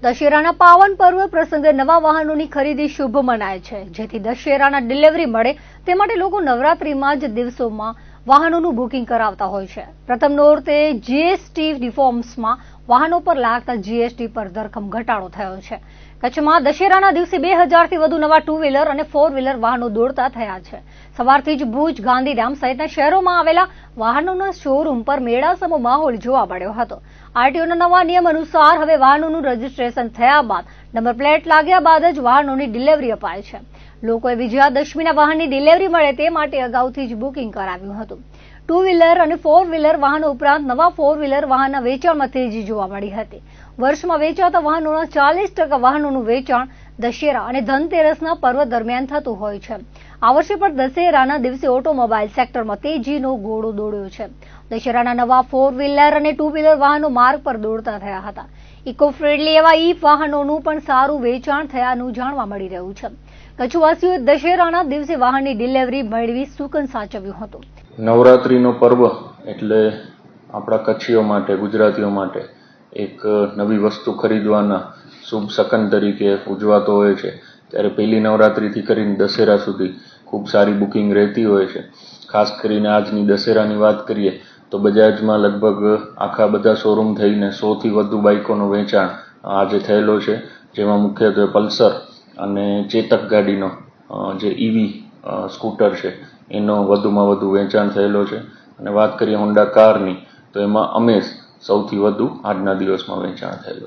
દશેરાના પાવન પર્વ પ્રસંગે નવા વાહનોની ખરીદી શુભ મનાય છે, જેથી દશેરાના ડિલિવરી મળે તે માટે લોકો નવરાત્રીમાં જ દિવસોમાં વાહનોનું બુકિંગ કરાવતા હોય છે. પ્રથમ નોરતે જીએસટી રિફોર્મ્સમાં વાહનો પર લાગતા જીએસટી પર ધરખમ ઘટાડો થયો છે. કચ્છમાં દશેરાના દિવસે 2000થી વધુ નવા 2 વ્હીલર અને 4 વ્હીલર વાહનો દોડતા થયા છે. સવારથી જ ભુજ, ગાંધીધામ સહિતના શહેરોમાં આવેલા વાહનોના શોરૂમ પર મેળાસમો માહોલ જોવા મળ્યો હતો. આરટીઓના નવા નિયમ અનુસાર હવે વાહનોનું રજીસ્ટ્રેશન થયા બાદ નંબર પ્લેટ લાગ્યા બાદ જ વાહનોની ડિલિવરી અપાય છે. લોકોએ વિજયાદશમીના વાહનની ડિલિવરી મળે તે માટે અગાઉથી જ બુકિંગ કરાવ્યું હતું. 2 વ્હીલર અને 4 વ્હીલર વાહનો ઉપરાંત નવા 4 વ્હીલર વાહનના વેચાણમાં તેજી જોવા મળી હતી. વર્ષમાં વેચાતા વાહનોના 40% વાહનોનું વેચાણ દશેરા અને ધનતેરસના પર્વ દરમિયાન થતું હોય છે. આ વર્ષે પણ દશેરાના દિવસે ઓટોમોબાઈલ સેક્ટરમાં તેજીનો ઘોડો દોડ્યો છે. દશેરાના નવા 4 વ્હીલર અને 2 વ્હીલર વાહનો માર્ગ પર દોડતા થયા હતા. ઇકો ફ્રેન્ડલી એવા વાહનોનું પણ સારું વેચાણ થયાનું જાણવા મળી રહ્યું છે. કચ્છવાસીઓએ દશેરાના દિવસે વાહનની ડિલિવરી મેળવી સુકન સાચવ્યું હતું. નવરાત્રીનો પર્વ એટલે આપણા કચ્છીઓ માટે, ગુજરાતીઓ માટે એક નવી વસ્તુ ખરીદવાના શુભ શકન તરીકે ઉજવાતો હોય છે. ત્યારે પહેલી નવરાત્રીથી કરીને દશેરા સુધી ખૂબ સારી બુકિંગ રહેતી હોય છે. ખાસ કરીને આજની દશેરાની વાત કરીએ તો બજાજમાં લગભગ આખા બધા શોરૂમ થઈને 100થી વધુ બાઇકોનું વેચાણ આજે થયેલો છે, જેમાં મુખ્યત્વે પલ્સર અને ચેતક ગાડીનો જે ઈવી સ્કૂટર છે એનો વધુમાં વધુ વેચાણ થયેલો છે. અને વાત કરીએ હોન્ડા કારની તો એમાં અમેઝ સૌથી વધુ આજના દિવસમાં વેચાણ થયેલું.